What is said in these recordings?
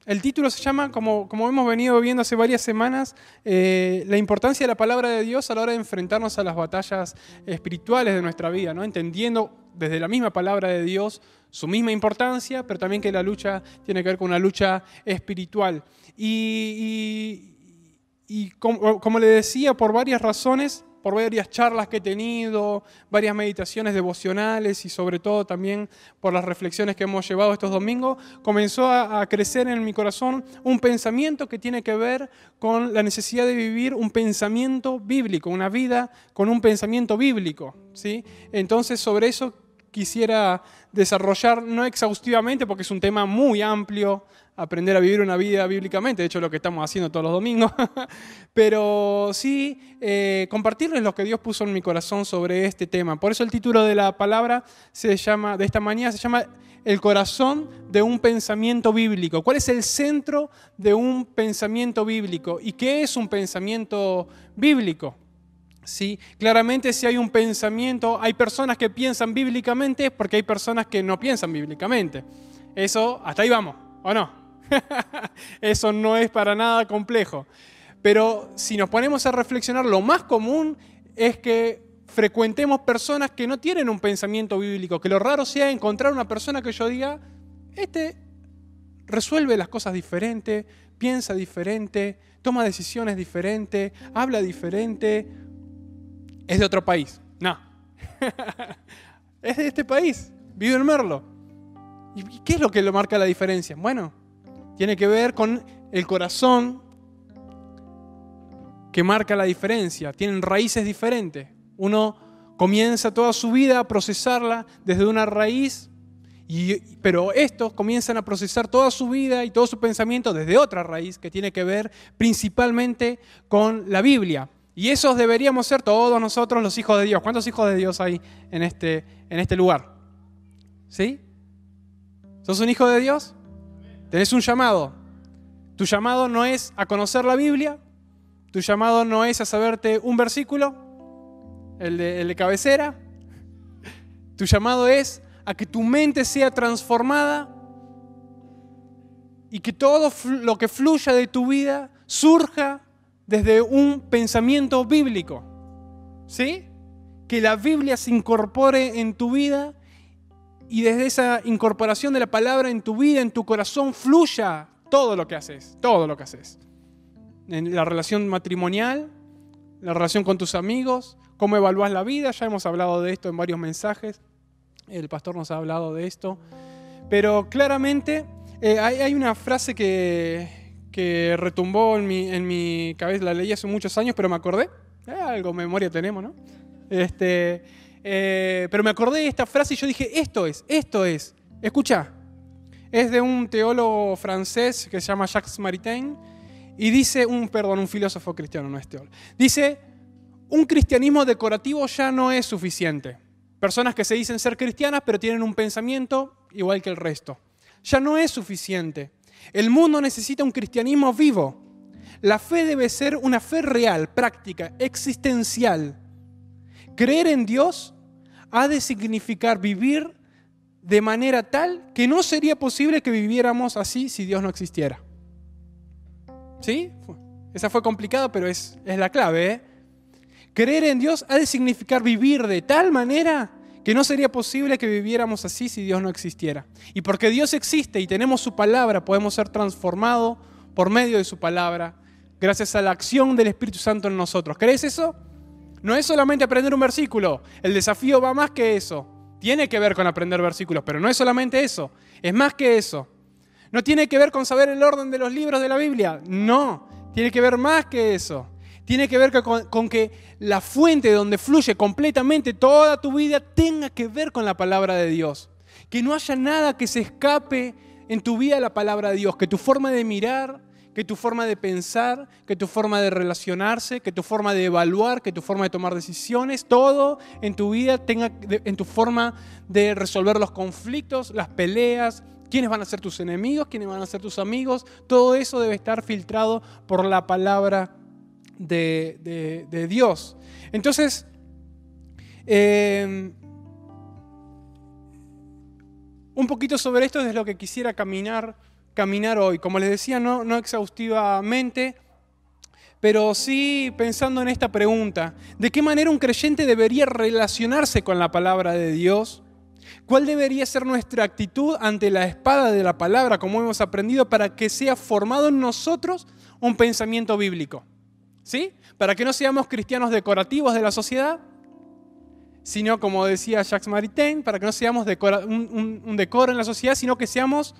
El título se llama, como hemos venido viendo hace varias semanas, la importancia de la palabra de Dios a la hora de enfrentarnos a las batallas espirituales de nuestra vida, ¿no? Entendiendo desde la misma palabra de Dios su misma importancia, pero también que la lucha tiene que ver con una lucha espiritual. Y como le decía, por varias razones, por varias charlas que he tenido, varias meditaciones devocionales y sobre todo también por las reflexiones que hemos llevado estos domingos, comenzó a crecer en mi corazón un pensamiento que tiene que ver con la necesidad de vivir un pensamiento bíblico, una vida con un pensamiento bíblico, ¿sí? Entonces sobre eso quisiera desarrollar, no exhaustivamente porque es un tema muy amplio, aprender a vivir una vida bíblicamente, de hecho es lo que estamos haciendo todos los domingos, pero sí compartirles lo que Dios puso en mi corazón sobre este tema. Por eso el título de la palabra de esta mañana se llama El corazón de un pensamiento bíblico. ¿Cuál es el centro de un pensamiento bíblico? ¿Y qué es un pensamiento bíblico? Sí, claramente si hay un pensamiento, hay personas que piensan bíblicamente porque hay personas que no piensan bíblicamente. Eso, hasta ahí vamos, ¿o no? Eso no es para nada complejo. Pero si nos ponemos a reflexionar, lo más común es que frecuentemos personas que no tienen un pensamiento bíblico, que lo raro sea encontrar una persona que yo diga, resuelve las cosas diferente, piensa diferente, toma decisiones diferentes, habla diferente, es de otro país. No, es de este país, vive en Merlo. ¿Y qué es lo que lo marca la diferencia? Bueno, tiene que ver con el corazón que marca la diferencia. Tienen raíces diferentes. Uno comienza toda su vida a procesarla desde una raíz, pero estos comienzan a procesar toda su vida y todo su pensamiento desde otra raíz que tiene que ver principalmente con la Biblia. Y esos deberíamos ser todos nosotros los hijos de Dios. ¿Cuántos hijos de Dios hay en este lugar? ¿Sí? ¿Sos un hijo de Dios? Tenés un llamado. Tu llamado no es a conocer la Biblia. Tu llamado no es a saberte un versículo, el de cabecera. Tu llamado es a que tu mente sea transformada y que todo lo que fluya de tu vida surja desde un pensamiento bíblico. ¿Sí? Que la Biblia se incorpore en tu vida y desde esa incorporación de la palabra en tu vida, en tu corazón, fluya todo lo que haces, todo lo que haces. En la relación matrimonial, la relación con tus amigos, cómo evalúas la vida, ya hemos hablado de esto en varios mensajes, el pastor nos ha hablado de esto, pero claramente hay una frase que retumbó en mi cabeza, la leí hace muchos años, pero me acordé, algo de memoria tenemos, ¿no? Pero me acordé de esta frase y yo dije, esto es, escucha, es de un teólogo francés que se llama Jacques Maritain y dice, un filósofo cristiano, no es teólogo, dice, un cristianismo decorativo ya no es suficiente. Personas que se dicen ser cristianas pero tienen un pensamiento igual que el resto. Ya no es suficiente. El mundo necesita un cristianismo vivo. La fe debe ser una fe real, práctica, existencial. Creer en Dios ha de significar vivir de manera tal que no sería posible que viviéramos así si Dios no existiera. ¿Sí? Esa fue complicada, pero es la clave, ¿eh? Creer en Dios ha de significar vivir de tal manera que no sería posible que viviéramos así si Dios no existiera. Y porque Dios existe y tenemos su palabra, podemos ser transformados por medio de su palabra, gracias a la acción del Espíritu Santo en nosotros. ¿Crees eso? No es solamente aprender un versículo. El desafío va más que eso. Tiene que ver con aprender versículos, pero no es solamente eso. Es más que eso. No tiene que ver con saber el orden de los libros de la Biblia. No, tiene que ver más que eso. Tiene que ver con que la fuente donde fluye completamente toda tu vida tenga que ver con la palabra de Dios. Que no haya nada que se escape en tu vida de la palabra de Dios. Que tu forma de mirar, que tu forma de pensar, que tu forma de relacionarse, que tu forma de evaluar, que tu forma de tomar decisiones, todo en tu vida tenga, en tu forma de resolver los conflictos, las peleas, quiénes van a ser tus enemigos, quiénes van a ser tus amigos, todo eso debe estar filtrado por la palabra de Dios. Entonces, un poquito sobre esto es lo que quisiera caminar caminar hoy. Como les decía, no exhaustivamente, pero sí pensando en esta pregunta. ¿De qué manera un creyente debería relacionarse con la palabra de Dios? ¿Cuál debería ser nuestra actitud ante la espada de la palabra, como hemos aprendido, para que sea formado en nosotros un pensamiento bíblico? ¿Sí? Para que no seamos cristianos decorativos de la sociedad, sino, como decía Jacques Maritain, para que no seamos un decoro en la sociedad, sino que seamos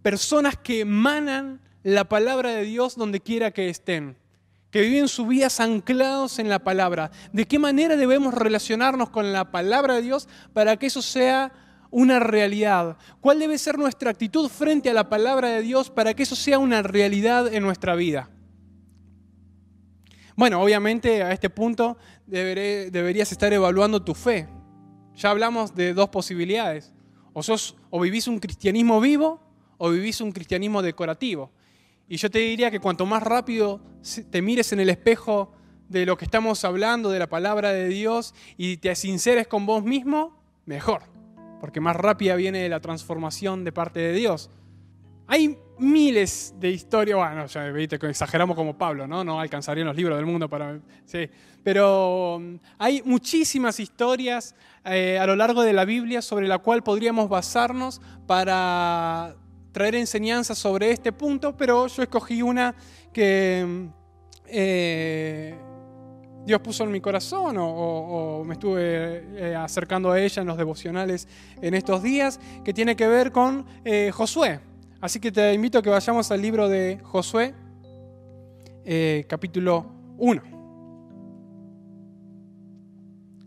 personas que emanan la palabra de Dios donde quiera que estén, que viven sus vidas anclados en la palabra. ¿De qué manera debemos relacionarnos con la palabra de Dios para que eso sea una realidad? ¿Cuál debe ser nuestra actitud frente a la palabra de Dios para que eso sea una realidad en nuestra vida? Bueno, obviamente a este punto deberías estar evaluando tu fe. Ya hablamos de dos posibilidades. O vivís un cristianismo vivo o vivís un cristianismo decorativo. Y yo te diría que cuanto más rápido te mires en el espejo de lo que estamos hablando, de la palabra de Dios, y te sinceres con vos mismo, mejor. Porque más rápida viene la transformación de parte de Dios. Hay miles de historias, bueno, ya viste que exageramos como Pablo, ¿no? No alcanzarían los libros del mundo para... Sí. Pero hay muchísimas historias a lo largo de la Biblia sobre la cual podríamos basarnos para traer enseñanzas sobre este punto, pero yo escogí una que Dios puso en mi corazón o me estuve acercando a ella en los devocionales en estos días, que tiene que ver con Josué. Así que te invito a que vayamos al libro de Josué, capítulo 1.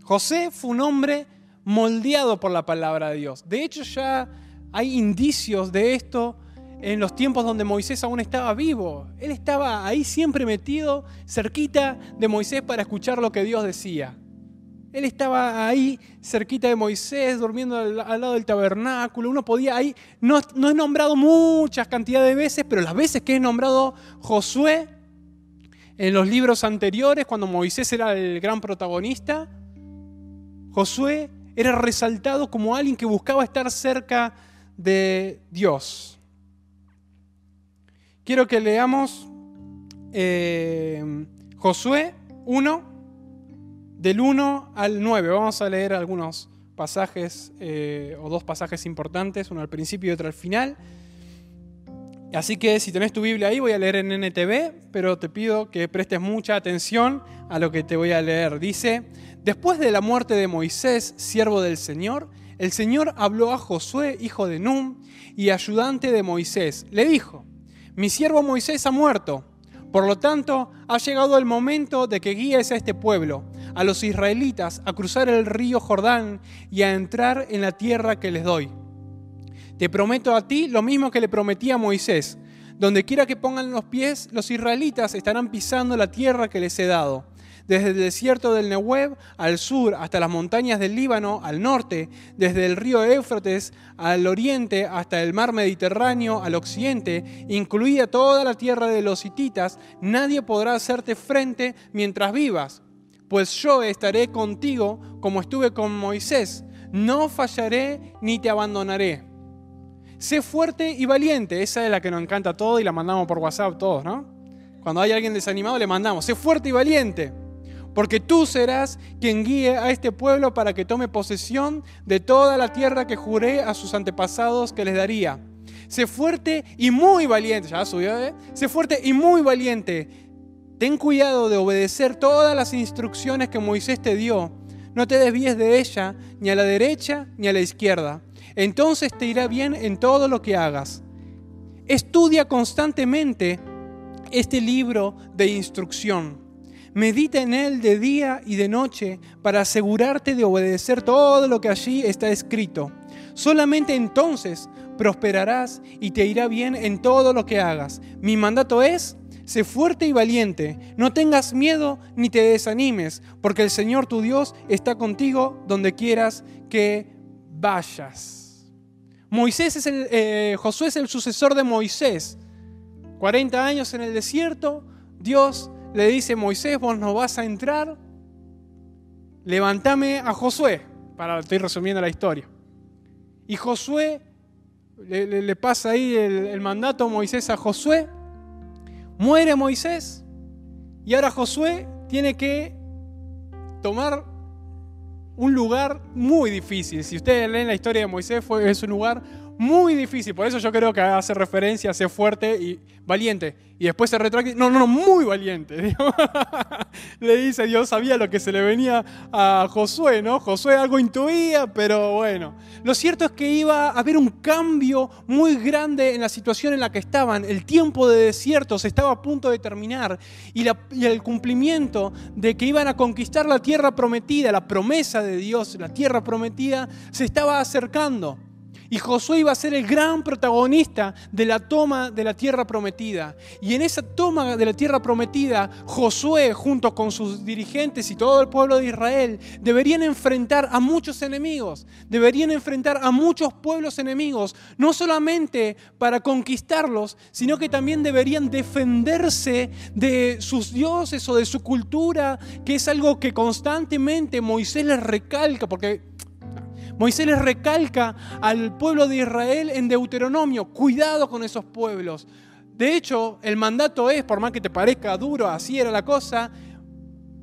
José fue un hombre moldeado por la palabra de Dios. De hecho, ya hay indicios de esto en los tiempos donde Moisés aún estaba vivo. Él estaba ahí siempre metido, cerquita de Moisés para escuchar lo que Dios decía. Él estaba ahí cerquita de Moisés, durmiendo al lado del tabernáculo. Uno podía ahí, no es nombrado muchas cantidades de veces, pero las veces que es nombrado Josué en los libros anteriores, cuando Moisés era el gran protagonista, Josué era resaltado como alguien que buscaba estar cerca de Dios. Quiero que leamos Josué 1, del 1 al 9. Vamos a leer algunos pasajes o dos pasajes importantes, uno al principio y otro al final. Así que si tenés tu Biblia ahí, voy a leer en NTV, pero te pido que prestes mucha atención a lo que te voy a leer. Dice: después de la muerte de Moisés, siervo del Señor, el Señor habló a Josué, hijo de Nun, y ayudante de Moisés. Le dijo: mi siervo Moisés ha muerto. Por lo tanto, ha llegado el momento de que guíes a este pueblo, a los israelitas, a cruzar el río Jordán y a entrar en la tierra que les doy. Te prometo a ti lo mismo que le prometí a Moisés. Donde quiera que pongan los pies, los israelitas estarán pisando la tierra que les he dado. Desde el desierto del Nehuev al sur hasta las montañas del Líbano al norte, desde el río Éufrates al oriente hasta el mar Mediterráneo al occidente, incluida toda la tierra de los hititas, nadie podrá hacerte frente mientras vivas, pues yo estaré contigo como estuve con Moisés, no fallaré ni te abandonaré. Sé fuerte y valiente, esa es la que nos encanta a todos y la mandamos por WhatsApp todos, ¿no? Cuando hay alguien desanimado le mandamos: sé fuerte y valiente, porque tú serás quien guíe a este pueblo para que tome posesión de toda la tierra que juré a sus antepasados que les daría. Sé fuerte y muy valiente. Ya subió, ¿eh? Sé fuerte y muy valiente. Ten cuidado de obedecer todas las instrucciones que Moisés te dio. No te desvíes de ella, ni a la derecha ni a la izquierda. Entonces te irá bien en todo lo que hagas. Estudia constantemente este libro de instrucción. Medita en él de día y de noche para asegurarte de obedecer todo lo que allí está escrito. Solamente entonces prosperarás y te irá bien en todo lo que hagas. Mi mandato es: sé fuerte y valiente. No tengas miedo ni te desanimes, porque el Señor tu Dios está contigo donde quieras que vayas. Josué es el sucesor de Moisés. 40 años en el desierto, Dios le dice: Moisés, vos no vas a entrar, levántame a Josué. Estoy resumiendo la historia. Y Josué le pasa ahí el mandato a Moisés a Josué. Muere Moisés y ahora Josué tiene que tomar un lugar muy difícil. Si ustedes leen la historia de Moisés, es un lugar muy difícil. Por eso yo creo que hace referencia a ser fuerte y valiente. Y después se retracta. No, muy valiente. Le dice, Dios sabía lo que se le venía a Josué, ¿no? Josué algo intuía, pero bueno. Lo cierto es que iba a haber un cambio muy grande en la situación en la que estaban. El tiempo de desierto se estaba a punto de terminar. Y el cumplimiento de que iban a conquistar la tierra prometida, la promesa de Dios, la tierra prometida, se estaba acercando. Y Josué iba a ser el gran protagonista de la toma de la tierra prometida. Y en esa toma de la tierra prometida, Josué, junto con sus dirigentes y todo el pueblo de Israel, deberían enfrentar a muchos enemigos. Deberían enfrentar a muchos pueblos enemigos. No solamente para conquistarlos, sino que también deberían defenderse de sus dioses o de su cultura, que es algo que constantemente Moisés les recalca, porque Moisés les recalca al pueblo de Israel en Deuteronomio: cuidado con esos pueblos. De hecho, el mandato es, por más que te parezca duro, así era la cosa,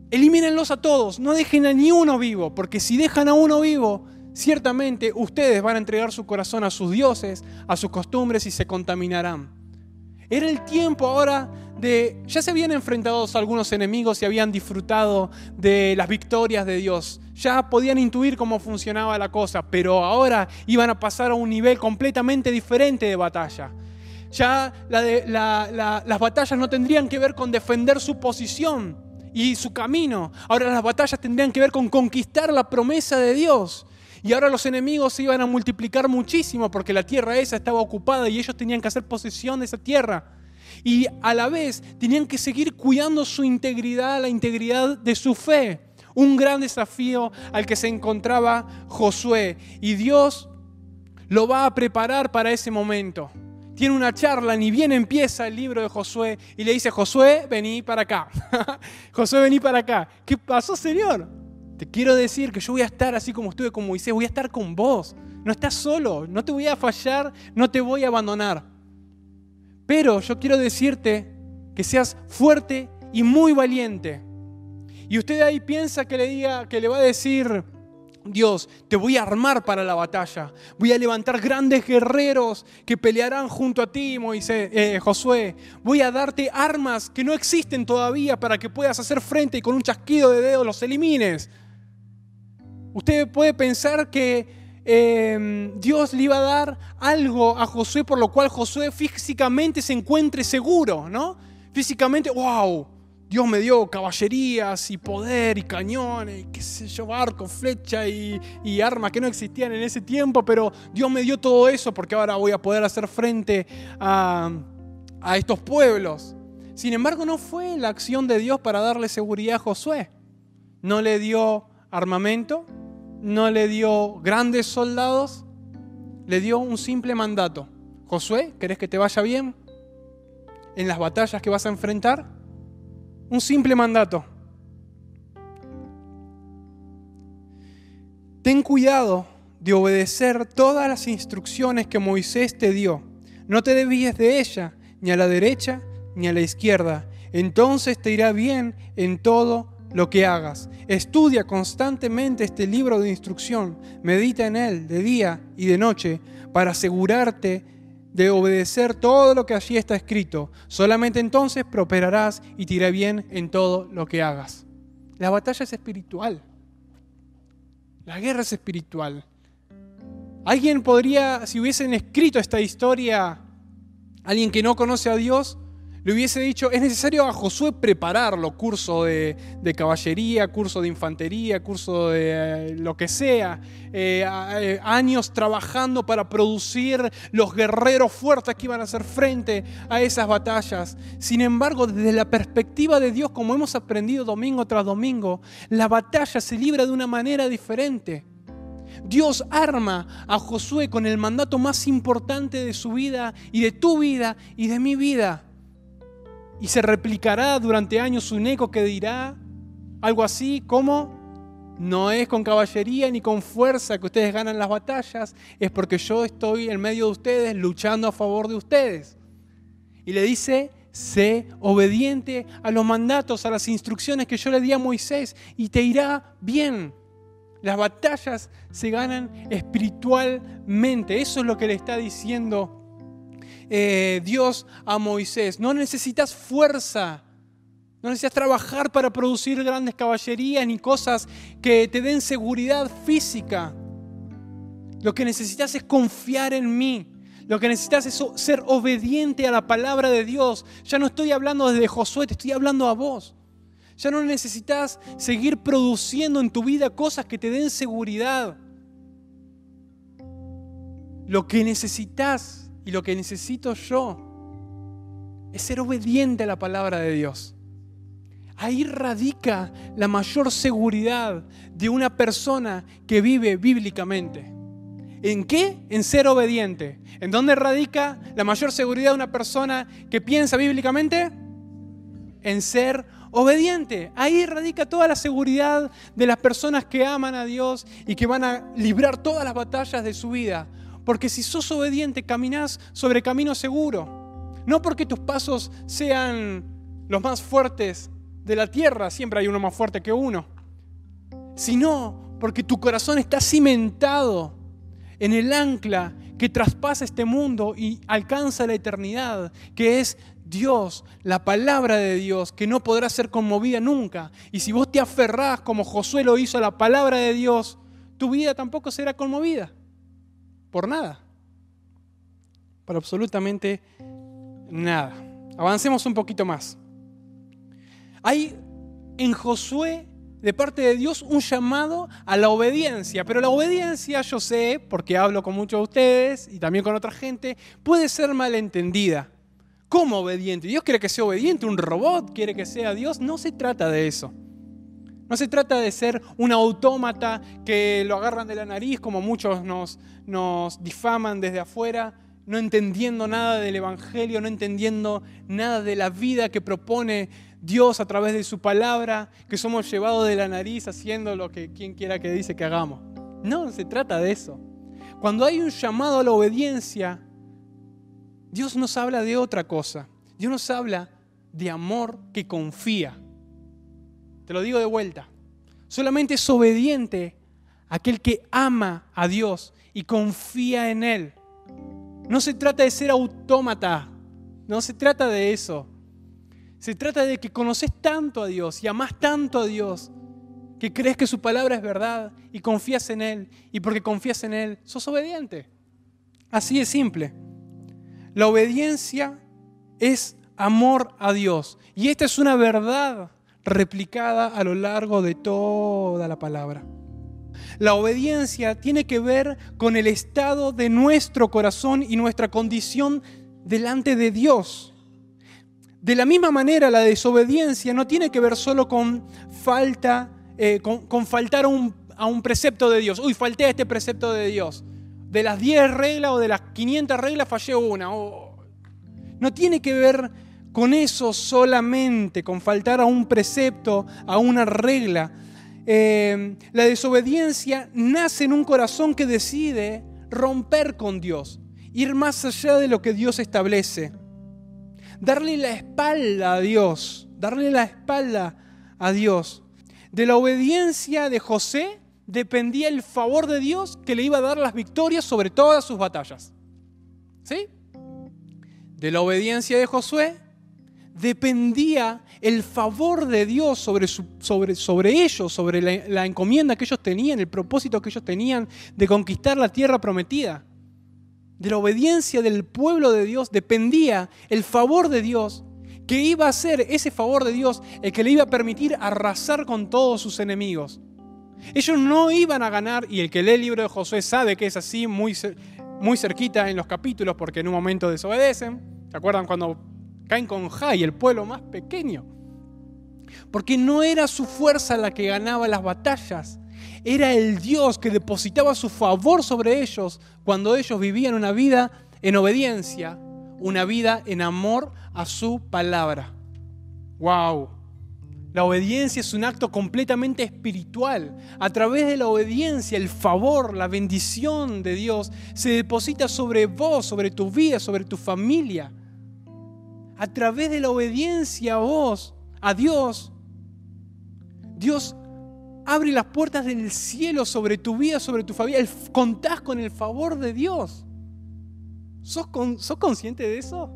elimínenlos a todos, no dejen a ni uno vivo, porque si dejan a uno vivo, ciertamente ustedes van a entregar su corazón a sus dioses, a sus costumbres y se contaminarán. Era el tiempo ahora ya se habían enfrentado a algunos enemigos y habían disfrutado de las victorias de Dios. Ya podían intuir cómo funcionaba la cosa, pero ahora iban a pasar a un nivel completamente diferente de batalla. Ya las batallas no tendrían que ver con defender su posición y su camino. Ahora las batallas tendrían que ver con conquistar la promesa de Dios. Y ahora los enemigos se iban a multiplicar muchísimo porque la tierra esa estaba ocupada y ellos tenían que hacer posesión de esa tierra. Y a la vez tenían que seguir cuidando su integridad, la integridad de su fe. Un gran desafío al que se encontraba Josué. Y Dios lo va a preparar para ese momento. Tiene una charla, ni bien empieza el libro de Josué, y le dice: Josué, vení para acá. Josué, vení para acá. ¿Qué pasó, Señor? Te quiero decir que yo voy a estar así como estuve con Moisés, voy a estar con vos. No estás solo, no te voy a fallar, no te voy a abandonar. Pero yo quiero decirte que seas fuerte y muy valiente. Y usted ahí piensa que le va a decir Dios: te voy a armar para la batalla. Voy a levantar grandes guerreros que pelearán junto a ti, Josué. Voy a darte armas que no existen todavía para que puedas hacer frente y con un chasquido de dedos los elimines. Usted puede pensar que Dios le iba a dar algo a Josué por lo cual Josué físicamente se encuentre seguro, ¿no? Físicamente, wow, Dios me dio caballerías y poder y cañones y qué sé yo, barco, flecha y armas que no existían en ese tiempo, pero Dios me dio todo eso porque ahora voy a poder hacer frente a estos pueblos. Sin embargo, no fue la acción de Dios para darle seguridad a Josué. No le dio armamento, no le dio grandes soldados, le dio un simple mandato. Josué, ¿querés que te vaya bien en las batallas que vas a enfrentar? Un simple mandato. Ten cuidado de obedecer todas las instrucciones que Moisés te dio. No te desvíes de ella, ni a la derecha ni a la izquierda. Entonces te irá bien en todo lo que hagas. Estudia constantemente este libro de instrucción. Medita en él de día y de noche para asegurarte de obedecer todo lo que allí está escrito. Solamente entonces prosperarás y te irá bien en todo lo que hagas. La batalla es espiritual. La guerra es espiritual. Alguien podría, si hubiesen escrito esta historia, alguien que no conoce a Dios, le hubiese dicho: es necesario a Josué prepararlo, curso de caballería, curso de infantería, curso de lo que sea, años trabajando para producir los guerreros fuertes que iban a hacer frente a esas batallas. Sin embargo, desde la perspectiva de Dios, como hemos aprendido domingo tras domingo, la batalla se libra de una manera diferente. Dios arma a Josué con el mandato más importante de su vida y de tu vida y de mi vida. Y se replicará durante años un eco que dirá algo así como: No es con caballería ni con fuerza que ustedes ganan las batallas, es porque yo estoy en medio de ustedes luchando a favor de ustedes. Y le dice, sé obediente a los mandatos, a las instrucciones que yo le di a Moisés y te irá bien. Las batallas se ganan espiritualmente. Eso es lo que le está diciendo Dios a Moisés. No necesitas fuerza. No necesitas trabajar para producir grandes caballerías ni cosas que te den seguridad física. Lo que necesitas es confiar en mí. Lo que necesitas es ser obediente a la palabra de Dios. Ya no estoy hablando desde Josué, te estoy hablando a vos. Ya no necesitas seguir produciendo en tu vida cosas que te den seguridad. Lo que necesitas y lo que necesito yo es ser obediente a la palabra de Dios. Ahí radica la mayor seguridad de una persona que vive bíblicamente. ¿En qué? En ser obediente. ¿En dónde radica la mayor seguridad de una persona que piensa bíblicamente? En ser obediente. Ahí radica toda la seguridad de las personas que aman a Dios y que van a librar todas las batallas de su vida. Porque si sos obediente, caminás sobre camino seguro. No porque tus pasos sean los más fuertes de la tierra, siempre hay uno más fuerte que uno, sino porque tu corazón está cimentado en el ancla que traspasa este mundo y alcanza la eternidad, que es Dios, la palabra de Dios, que no podrá ser conmovida nunca. Y si vos te aferrás, como Josué lo hizo, a la palabra de Dios, tu vida tampoco será conmovida. Por nada. Por absolutamente nada. Avancemos un poquito más. Hay en Josué, de parte de Dios, un llamado a la obediencia. Pero la obediencia, yo sé, porque hablo con muchos de ustedes y también con otra gente, puede ser malentendida. ¿Cómo obediente? ¿Dios quiere que sea obediente? ¿Un robot quiere que sea Dios? No se trata de eso. No se trata de ser un autómata que lo agarran de la nariz, como muchos nos difaman desde afuera, no entendiendo nada del Evangelio, no entendiendo nada de la vida que propone Dios a través de su palabra, que somos llevados de la nariz haciendo lo que quien quiera que dice que hagamos. No se trata de eso. Cuando hay un llamado a la obediencia, Dios nos habla de otra cosa. Dios nos habla de amor que confía. Te lo digo de vuelta. Solamente es obediente aquel que ama a Dios y confía en Él. No se trata de ser autómata. No se trata de eso. Se trata de que conoces tanto a Dios y amás tanto a Dios que crees que su palabra es verdad y confías en Él. Y porque confías en Él, sos obediente. Así de simple. La obediencia es amor a Dios. Y esta es una verdad replicada a lo largo de toda la palabra. La obediencia tiene que ver con el estado de nuestro corazón y nuestra condición delante de Dios. De la misma manera, la desobediencia no tiene que ver solo con faltar a un precepto de Dios. Uy, falté a este precepto de Dios. De las 10 reglas o de las 500 reglas fallé una. No tiene que ver con eso solamente, con faltar a un precepto, a una regla. La desobediencia nace en un corazón que decide romper con Dios, ir más allá de lo que Dios establece. Darle la espalda a Dios, darle la espalda a Dios. De la obediencia de José dependía el favor de Dios que le iba a dar las victorias sobre todas sus batallas. ¿Sí? De la obediencia de Josué dependía el favor de Dios sobre ellos, sobre la encomienda que ellos tenían, el propósito que ellos tenían de conquistar la tierra prometida. De la obediencia del pueblo de Dios dependía el favor de Dios, que iba a ser ese favor de Dios el que le iba a permitir arrasar con todos sus enemigos. Ellos no iban a ganar, y el que lee el libro de Josué sabe que es así, muy cerquita en los capítulos, porque en un momento desobedecen. ¿Se acuerdan cuando caen con Jai, el pueblo más pequeño? Porque no era su fuerza la que ganaba las batallas. Era el Dios que depositaba su favor sobre ellos cuando ellos vivían una vida en obediencia, una vida en amor a su palabra. ¡Wow! La obediencia es un acto completamente espiritual. A través de la obediencia, el favor, la bendición de Dios se deposita sobre vos, sobre tu vida, sobre tu familia. A través de la obediencia a Dios, Dios abre las puertas del cielo sobre tu vida, sobre tu familia. Contás con el favor de Dios. ¿Sos consciente de eso?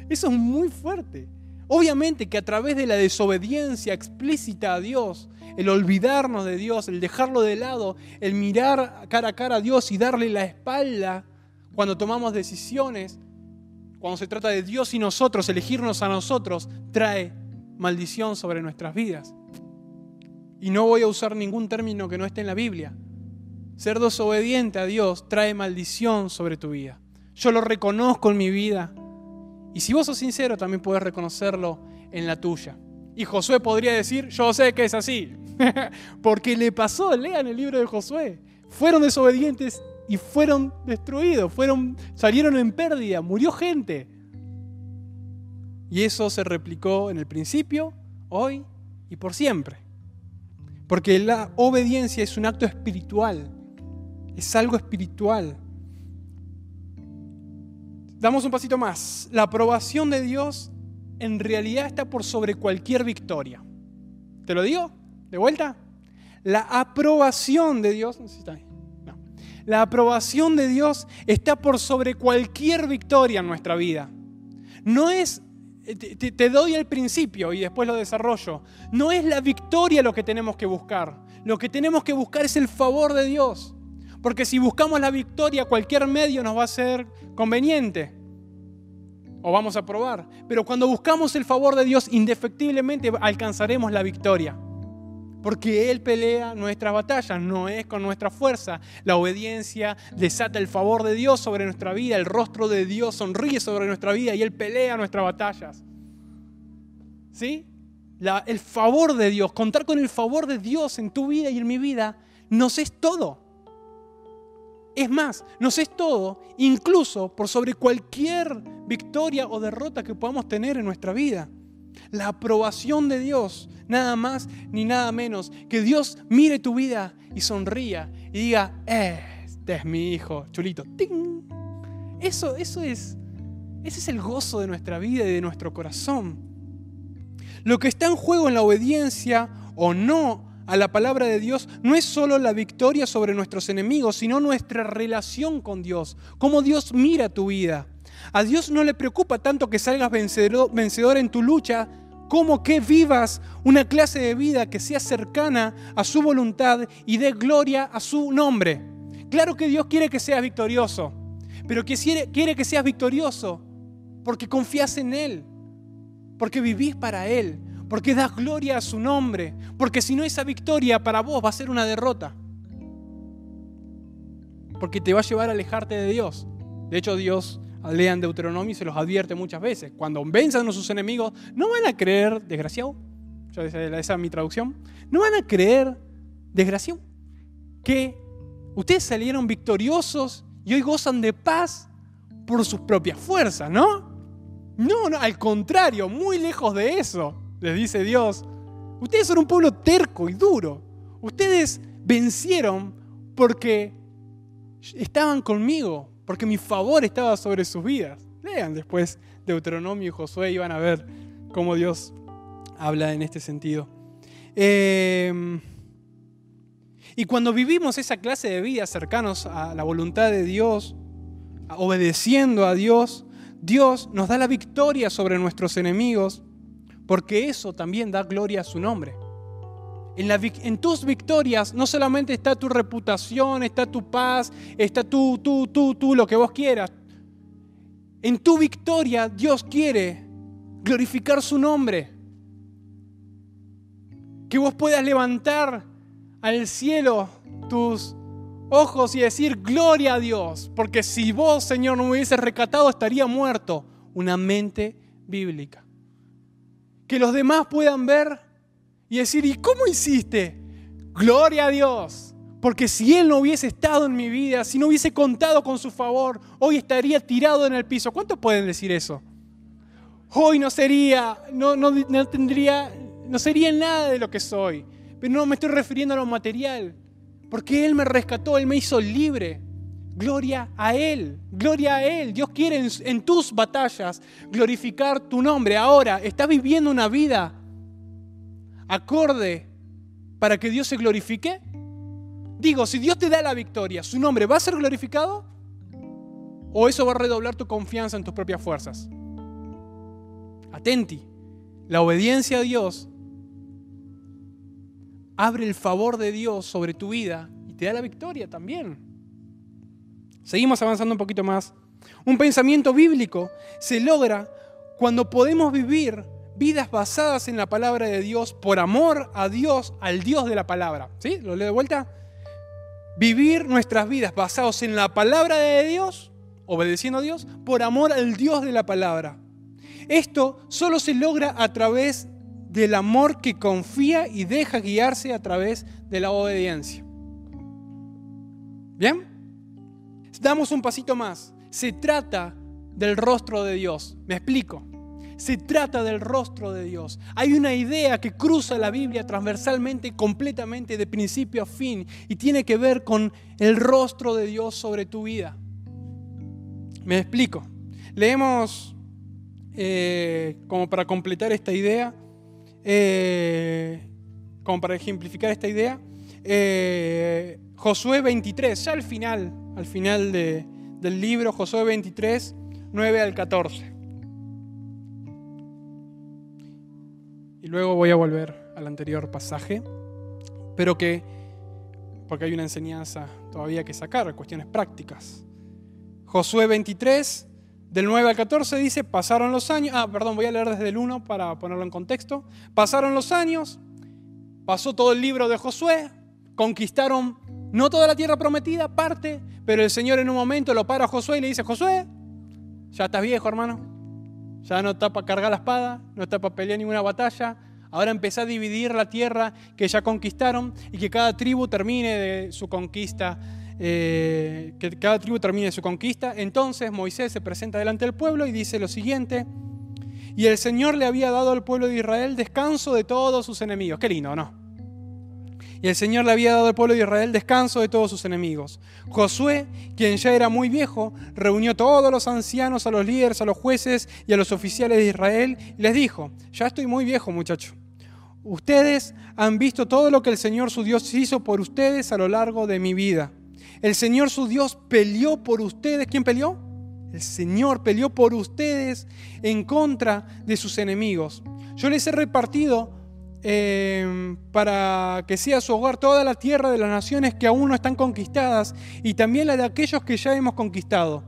Eso es muy fuerte. Obviamente que a través de la desobediencia explícita a Dios, el olvidarnos de Dios, el dejarlo de lado, el mirar cara a cara a Dios y darle la espalda cuando tomamos decisiones, cuando se trata de Dios y nosotros, elegirnos a nosotros, trae maldición sobre nuestras vidas. Y no voy a usar ningún término que no esté en la Biblia. Ser desobediente a Dios trae maldición sobre tu vida. Yo lo reconozco en mi vida. Y si vos sos sincero, también podés reconocerlo en la tuya. Y Josué podría decir, yo sé que es así. Porque le pasó, lean el libro de Josué. Fueron desobedientes y fueron destruidos. Salieron en pérdida, murió gente. Y eso se replicó en el principio, hoy y por siempre. Porque la obediencia es un acto espiritual. Es algo espiritual. Damos un pasito más. La aprobación de Dios en realidad está por sobre cualquier victoria. ¿Te lo digo? ¿De vuelta? La aprobación de Dios... No sé si está ahí. No. La aprobación de Dios está por sobre cualquier victoria en nuestra vida. No es... Te doy el principio y después lo desarrollo. No es la victoria lo que tenemos que buscar. Lo que tenemos que buscar es el favor de Dios. Porque si buscamos la victoria, cualquier medio nos va a ser conveniente. O vamos a probar. Pero cuando buscamos el favor de Dios, indefectiblemente alcanzaremos la victoria. Porque Él pelea nuestras batallas, no es con nuestra fuerza. La obediencia desata el favor de Dios sobre nuestra vida, el rostro de Dios sonríe sobre nuestra vida y Él pelea nuestras batallas. ¿Sí? El favor de Dios, contar con el favor de Dios en tu vida y en mi vida, nos es todo. Es más, nos es todo, incluso por sobre cualquier victoria o derrota que podamos tener en nuestra vida. La aprobación de Dios, nada más ni nada menos, que Dios mire tu vida y sonría y diga, este es mi hijo, chulito. ¡Ting! Ese es el gozo de nuestra vida y de nuestro corazón. Lo que está en juego en la obediencia o no a la palabra de Dios no es solo la victoria sobre nuestros enemigos, sino nuestra relación con Dios, cómo Dios mira tu vida. A Dios no le preocupa tanto que salgas vencedor en tu lucha, como que vivas una clase de vida que sea cercana a su voluntad y dé gloria a su nombre. Claro que Dios quiere que seas victorioso, pero quiere que seas victorioso porque confías en Él, porque vivís para Él, porque das gloria a su nombre, porque si no, esa victoria para vos va a ser una derrota, porque te va a llevar a alejarte de Dios. De hecho, Dios, lean Deuteronomio y se los advierte muchas veces. Cuando venzan a sus enemigos, no van a creer, desgraciado, esa es mi traducción, no van a creer, desgraciado, que ustedes salieron victoriosos y hoy gozan de paz por sus propias fuerzas, ¿no? No, al contrario, muy lejos de eso. Les dice Dios, ustedes son un pueblo terco y duro. Ustedes vencieron porque estaban conmigo, porque mi favor estaba sobre sus vidas. Lean después Deuteronomio y Josué y van a ver cómo Dios habla en este sentido. Y cuando vivimos esa clase de vida cercanos a la voluntad de Dios, obedeciendo a Dios, Dios nos da la victoria sobre nuestros enemigos, porque eso también da gloria a su nombre. En tus victorias no solamente está tu reputación, está tu paz, está tú, lo que vos quieras. En tu victoria Dios quiere glorificar su nombre. Que vos puedas levantar al cielo tus ojos y decir gloria a Dios. Porque si vos, Señor, no me hubieses rescatado, estaría muerto. Una mente bíblica. Que los demás puedan ver y decir, ¿y cómo hiciste? Gloria a Dios. Porque si Él no hubiese estado en mi vida, si no hubiese contado con su favor, hoy estaría tirado en el piso. ¿Cuántos pueden decir eso? Hoy no tendría no sería nada de lo que soy. Pero no me estoy refiriendo a lo material, porque Él me rescató, Él me hizo libre. Gloria a Él, gloria a Él. Dios quiere en tus batallas glorificar tu nombre. Ahora, ¿estás viviendo una vida acorde para que Dios se glorifique? Digo, si Dios te da la victoria, ¿su nombre va a ser glorificado? ¿O eso va a redoblar tu confianza en tus propias fuerzas? Atenti, la obediencia a Dios abre el favor de Dios sobre tu vida y te da la victoria también. Seguimos avanzando un poquito más. Un pensamiento bíblico se logra cuando podemos vivir vidas basadas en la palabra de Dios por amor a Dios, al Dios de la palabra. ¿Sí? ¿Lo leo de vuelta? Vivir nuestras vidas basados en la palabra de Dios, obedeciendo a Dios, por amor al Dios de la palabra. Esto solo se logra a través del amor que confía y deja guiarse a través de la obediencia. ¿Bien? Damos un pasito más. Se trata del rostro de Dios. ¿Me explico? Se trata del rostro de Dios. Hay una idea que cruza la Biblia transversalmente, completamente, de principio a fin, y tiene que ver con el rostro de Dios sobre tu vida. Me explico. Leemos, como para completar esta idea, como para ejemplificar esta idea, Josué 23, ya al final del libro, Josué 23, 9 al 14. Y luego voy a volver al anterior pasaje, pero porque hay una enseñanza todavía que sacar, cuestiones prácticas. Josué 23, del 9 al 14 dice, pasaron los años, voy a leer desde el 1 para ponerlo en contexto. Pasaron los años, pasó todo el libro de Josué, conquistaron no toda la tierra prometida, parte, pero el Señor en un momento lo para a Josué y le dice, Josué, ya estás viejo, hermano. Ya no está para cargar la espada, no está para pelear ninguna batalla. Ahora empezá a dividir la tierra que ya conquistaron y que cada tribu termine de su conquista. Entonces Moisés se presenta delante del pueblo y dice lo siguiente: y el Señor le había dado al pueblo de Israel descanso de todos sus enemigos. Qué lindo, ¿no? Y el Señor le había dado al pueblo de Israel descanso de todos sus enemigos. Josué, quien ya era muy viejo, reunió a todos los ancianos, a los líderes, a los jueces y a los oficiales de Israel y les dijo: ya estoy muy viejo, muchacho. Ustedes han visto todo lo que el Señor su Dios hizo por ustedes a lo largo de mi vida. El Señor su Dios peleó por ustedes. ¿Quién peleó? El Señor peleó por ustedes en contra de sus enemigos. Yo les he repartido para que sea su hogar toda la tierra de las naciones que aún no están conquistadas y también la de aquellos que ya hemos conquistado,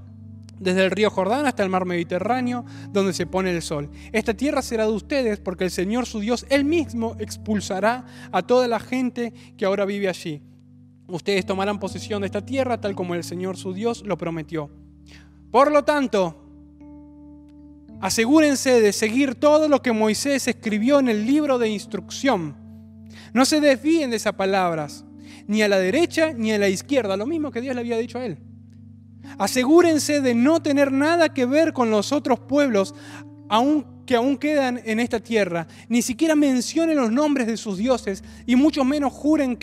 desde el río Jordán hasta el mar Mediterráneo, donde se pone el sol. Esta tierra será de ustedes porque el Señor su Dios, Él mismo expulsará a toda la gente que ahora vive allí. Ustedes tomarán posesión de esta tierra tal como el Señor su Dios lo prometió. Por lo tanto, asegúrense de seguir todo lo que Moisés escribió en el libro de instrucción. No se desvíen de esas palabras, ni a la derecha ni a la izquierda, lo mismo que Dios le había dicho a él. Asegúrense de no tener nada que ver con los otros pueblos que aún quedan en esta tierra. Ni siquiera mencionen los nombres de sus dioses y mucho menos juren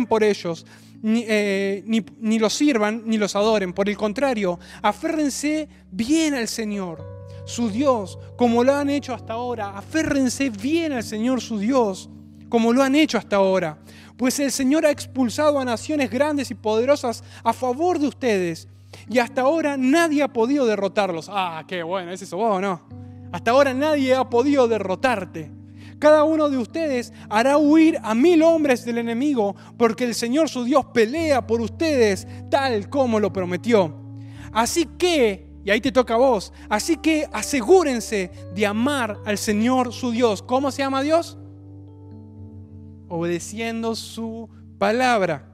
por ellos. Ni los sirvan ni los adoren. Por el contrario, aférrense bien al Señor, su Dios, como lo han hecho hasta ahora. Aférrense bien al Señor, su Dios, como lo han hecho hasta ahora. Pues el Señor ha expulsado a naciones grandes y poderosas a favor de ustedes. Y hasta ahora nadie ha podido derrotarlos. Qué bueno, ¿es eso vos o no? Hasta ahora nadie ha podido derrotarte. Cada uno de ustedes hará huir a 1000 hombres del enemigo, porque el Señor su Dios pelea por ustedes tal como lo prometió. Así que, y ahí te toca a vos, así que asegúrense de amar al Señor su Dios. ¿Cómo se llama a Dios? Obedeciendo su palabra.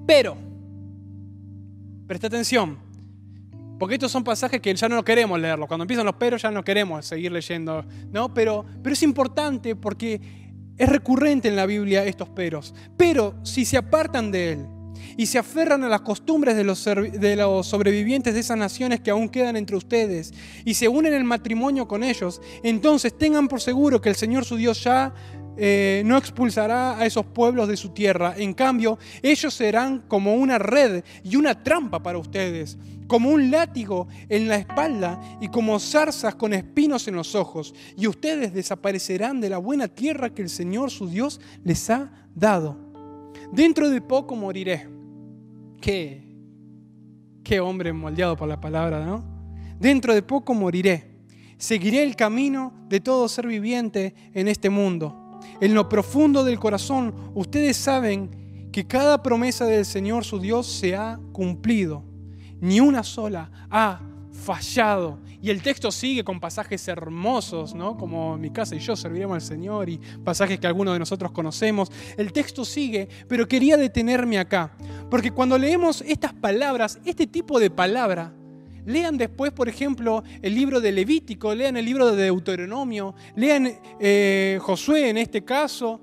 Pero, presta atención, porque estos son pasajes que ya no queremos leerlos. Cuando empiezan los peros ya no queremos seguir leyendo, ¿no? Pero es importante porque es recurrente en la Biblia estos peros. Pero si se apartan de él, y se aferran a las costumbres de los sobrevivientes de esas naciones que aún quedan entre ustedes y se unen en matrimonio con ellos, entonces tengan por seguro que el Señor su Dios ya no expulsará a esos pueblos de su tierra. En cambio, ellos serán como una red y una trampa para ustedes, como un látigo en la espalda y como zarzas con espinos en los ojos. Y ustedes desaparecerán de la buena tierra que el Señor su Dios les ha dado. Dentro de poco moriré. Qué hombre moldeado por la palabra, ¿no? Dentro de poco moriré. Seguiré el camino de todo ser viviente en este mundo. En lo profundo del corazón, ustedes saben que cada promesa del Señor su Dios se ha cumplido. Ni una sola ha fallado. Y el texto sigue con pasajes hermosos, ¿no? Como mi casa y yo serviremos al Señor, y pasajes que algunos de nosotros conocemos. El texto sigue, pero quería detenerme acá. Porque cuando leemos estas palabras, este tipo de palabra, lean después, por ejemplo, el libro de Levítico, lean el libro de Deuteronomio, lean Josué en este caso,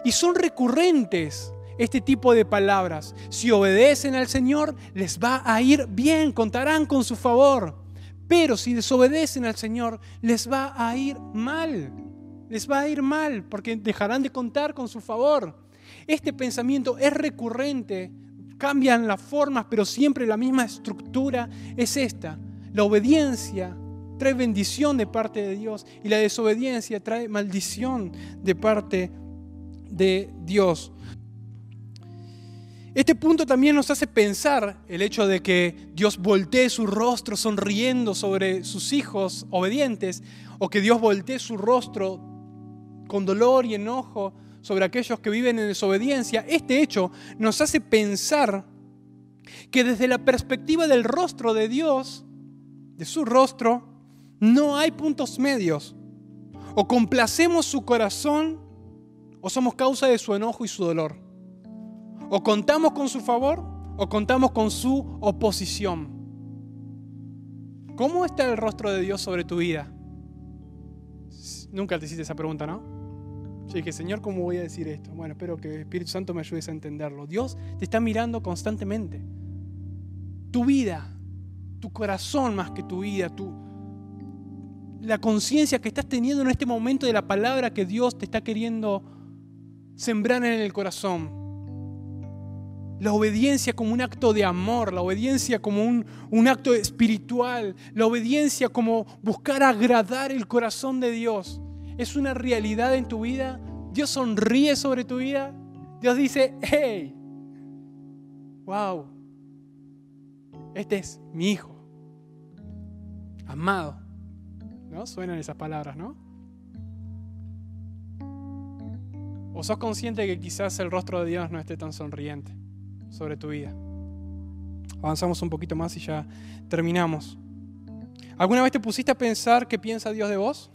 y son recurrentes este tipo de palabras. Si obedecen al Señor, les va a ir bien, contarán con su favor. Pero si desobedecen al Señor, les va a ir mal. Les va a ir mal porque dejarán de contar con su favor. Este pensamiento es recurrente. Cambian las formas, pero siempre la misma estructura es esta. La obediencia trae bendición de parte de Dios y la desobediencia trae maldición de parte de Dios. Este punto también nos hace pensar el hecho de que Dios voltee su rostro sonriendo sobre sus hijos obedientes, o que Dios voltee su rostro con dolor y enojo sobre aquellos que viven en desobediencia. Este hecho nos hace pensar que desde la perspectiva del rostro de Dios, de su rostro, no hay puntos medios. O complacemos su corazón o somos causa de su enojo y su dolor. O contamos con su favor o contamos con su oposición. ¿Cómo está el rostro de Dios sobre tu vida? Nunca te hiciste esa pregunta, ¿no? Yo dije, Señor, ¿cómo voy a decir esto? Bueno, espero que el Espíritu Santo me ayude a entenderlo. Dios te está mirando constantemente. Tu vida, tu corazón más que tu vida, la conciencia que estás teniendo en este momento de la palabra que Dios te está queriendo sembrar en el corazón. La obediencia como un acto de amor, la obediencia como un acto espiritual, la obediencia como buscar agradar el corazón de Dios. ¿Es una realidad en tu vida? ¿Dios sonríe sobre tu vida? Dios dice, hey, wow, este es mi hijo, amado. ¿No? Suenan esas palabras, ¿no? ¿O sos consciente que quizás el rostro de Dios no esté tan sonriente sobre tu vida? Avanzamos un poquito más y ya terminamos. ¿Alguna vez te pusiste a pensar qué piensa Dios de vos?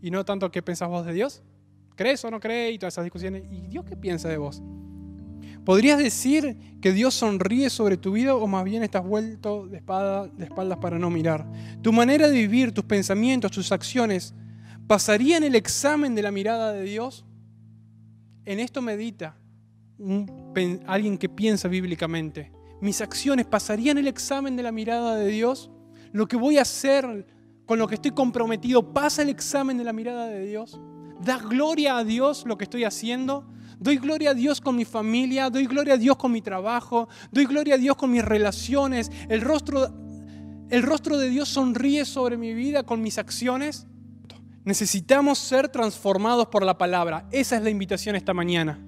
Y no tanto qué pensás vos de Dios. ¿Crees o no crees? Y todas esas discusiones. ¿Y Dios qué piensa de vos? ¿Podrías decir que Dios sonríe sobre tu vida o más bien estás vuelto de espaldas para no mirar? Tu manera de vivir, tus pensamientos, tus acciones, ¿pasarían el examen de la mirada de Dios? En esto medita alguien que piensa bíblicamente. ¿Mis acciones pasarían el examen de la mirada de Dios? ¿Lo que voy a hacer, con lo que estoy comprometido, pasa el examen de la mirada de Dios? ¿Da gloria a Dios lo que estoy haciendo? ¿Doy gloria a Dios con mi familia? ¿Doy gloria a Dios con mi trabajo? ¿Doy gloria a Dios con mis relaciones? ¿El rostro de Dios sonríe sobre mi vida con mis acciones? Necesitamos ser transformados por la palabra. Esa es la invitación esta mañana.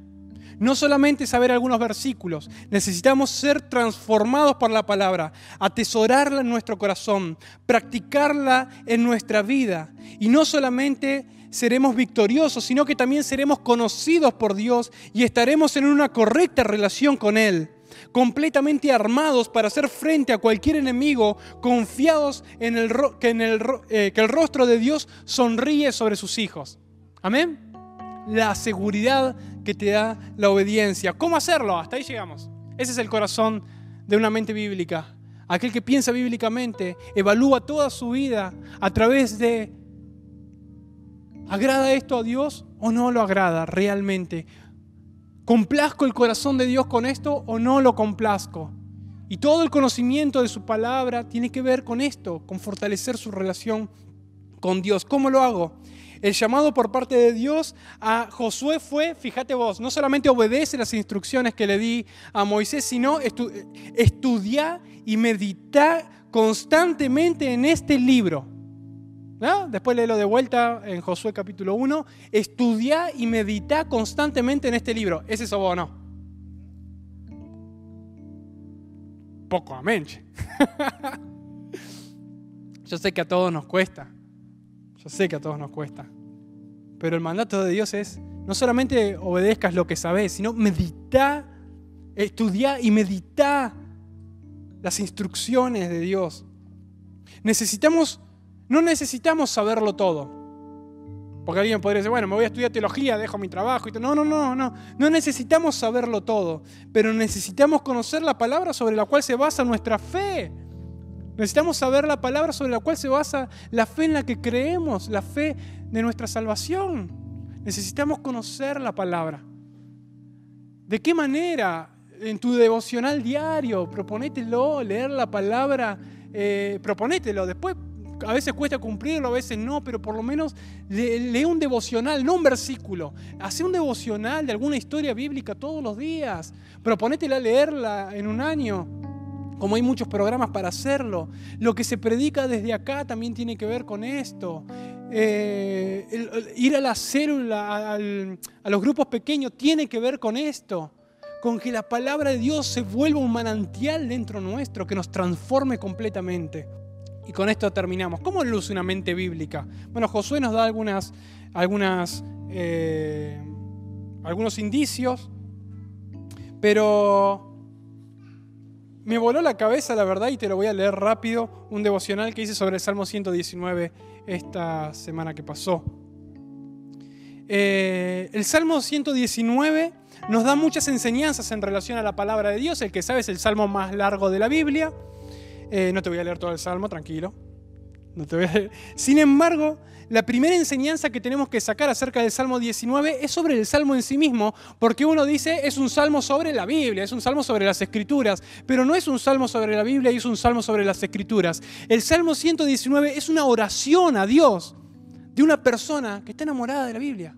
No solamente saber algunos versículos, necesitamos ser transformados por la palabra, atesorarla en nuestro corazón, practicarla en nuestra vida. Y no solamente seremos victoriosos, sino que también seremos conocidos por Dios y estaremos en una correcta relación con Él, completamente armados para hacer frente a cualquier enemigo, confiados en que el rostro de Dios sonríe sobre sus hijos. Amén. La seguridad que te da la obediencia. ¿Cómo hacerlo? Hasta ahí llegamos. Ese es el corazón de una mente bíblica. Aquel que piensa bíblicamente, evalúa toda su vida a través de ¿agrada esto a Dios o no lo agrada realmente? ¿Complazco el corazón de Dios con esto o no lo complazco? Y todo el conocimiento de su palabra tiene que ver con esto, con fortalecer su relación con Dios. ¿Cómo lo hago? El llamado por parte de Dios a Josué fue, fíjate vos, no solamente obedece las instrucciones que le di a Moisés, sino estudiá y meditá constantemente en este libro. ¿No? Después léelo de vuelta en Josué capítulo 1. Estudiá y meditá constantemente en este libro. ¿Es eso vos o no? Poco amén. Yo sé que a todos nos cuesta. Pero el mandato de Dios es, no solamente obedezcas lo que sabés, sino meditá, estudiá y meditá las instrucciones de Dios. No necesitamos saberlo todo. Porque alguien podría decir, bueno, me voy a estudiar teología, dejo mi trabajo y todo. No necesitamos saberlo todo, pero necesitamos conocer la palabra sobre la cual se basa nuestra fe. Necesitamos saber la palabra sobre la cual se basa la fe en la que creemos, la fe de nuestra salvación. Necesitamos conocer la palabra. ¿De qué manera? En tu devocional diario, proponételo, leer la palabra, proponételo. Después, a veces cuesta cumplirlo, a veces no, pero por lo menos lee un devocional, no un versículo. Hacé un devocional de alguna historia bíblica todos los días. Proponétela leerla en un año. Como hay muchos programas para hacerlo. Lo que se predica desde acá también tiene que ver con esto. Ir a la célula, a los grupos pequeños, tiene que ver con esto. Con que la palabra de Dios se vuelva un manantial dentro nuestro, que nos transforme completamente. Y con esto terminamos. ¿Cómo luce una mente bíblica? Bueno, Josué nos da algunos indicios, pero me voló la cabeza, la verdad, y te lo voy a leer rápido, un devocional que hice sobre el Salmo 119 esta semana que pasó. El Salmo 119 nos da muchas enseñanzas en relación a la palabra de Dios. El que sabe es el salmo más largo de la Biblia. No te voy a leer todo el salmo, tranquilo. Sin embargo, la primera enseñanza que tenemos que sacar acerca del Salmo 19 es sobre el Salmo en sí mismo, porque uno dice es un salmo sobre la Biblia, es un salmo sobre las Escrituras, pero no es un salmo sobre la Biblia y es un salmo sobre las Escrituras. El Salmo 119 es una oración a Dios de una persona que está enamorada de la Biblia,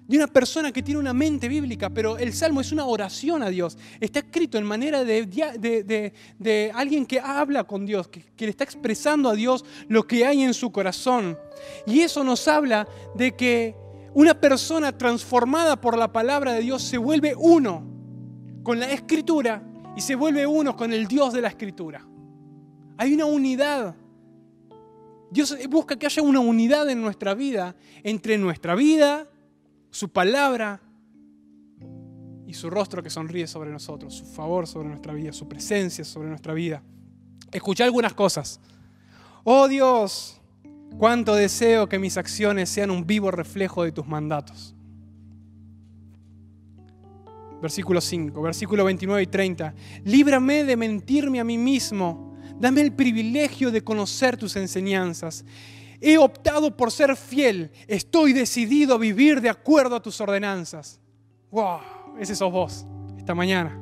de una persona que tiene una mente bíblica, pero el Salmo es una oración a Dios. Está escrito en manera de alguien que habla con Dios, que le está expresando a Dios lo que hay en su corazón. Y eso nos habla de que una persona transformada por la palabra de Dios se vuelve uno con la Escritura y se vuelve uno con el Dios de la Escritura. Hay una unidad. Dios busca que haya una unidad en nuestra vida, entre nuestra vida, su palabra y su rostro que sonríe sobre nosotros, su favor sobre nuestra vida, su presencia sobre nuestra vida. Escuché algunas cosas. Oh Dios, cuánto deseo que mis acciones sean un vivo reflejo de tus mandatos. Versículo 5, versículo 29 y 30. Líbrame de mentirme a mí mismo. Dame el privilegio de conocer tus enseñanzas. He optado por ser fiel. Estoy decidido a vivir de acuerdo a tus ordenanzas. ¡Wow! Ese sos vos esta mañana.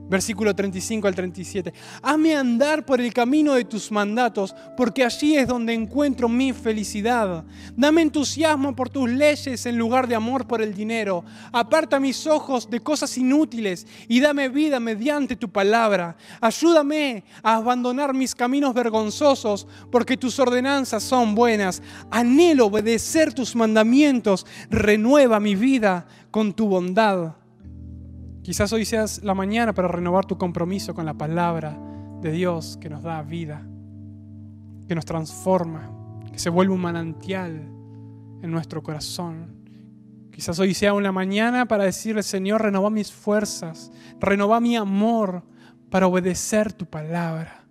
Versículo 35 al 37. Hazme andar por el camino de tus mandatos, porque allí es donde encuentro mi felicidad. Dame entusiasmo por tus leyes en lugar de amor por el dinero. Aparta mis ojos de cosas inútiles y dame vida mediante tu palabra. Ayúdame a abandonar mis caminos vergonzosos, porque tus ordenanzas son buenas. Anhelo obedecer tus mandamientos. Renueva mi vida con tu bondad. Quizás hoy seas la mañana para renovar tu compromiso con la palabra de Dios que nos da vida, que nos transforma, que se vuelve un manantial en nuestro corazón. Quizás hoy sea una mañana para decirle, Señor, renová mis fuerzas, renová mi amor para obedecer tu palabra.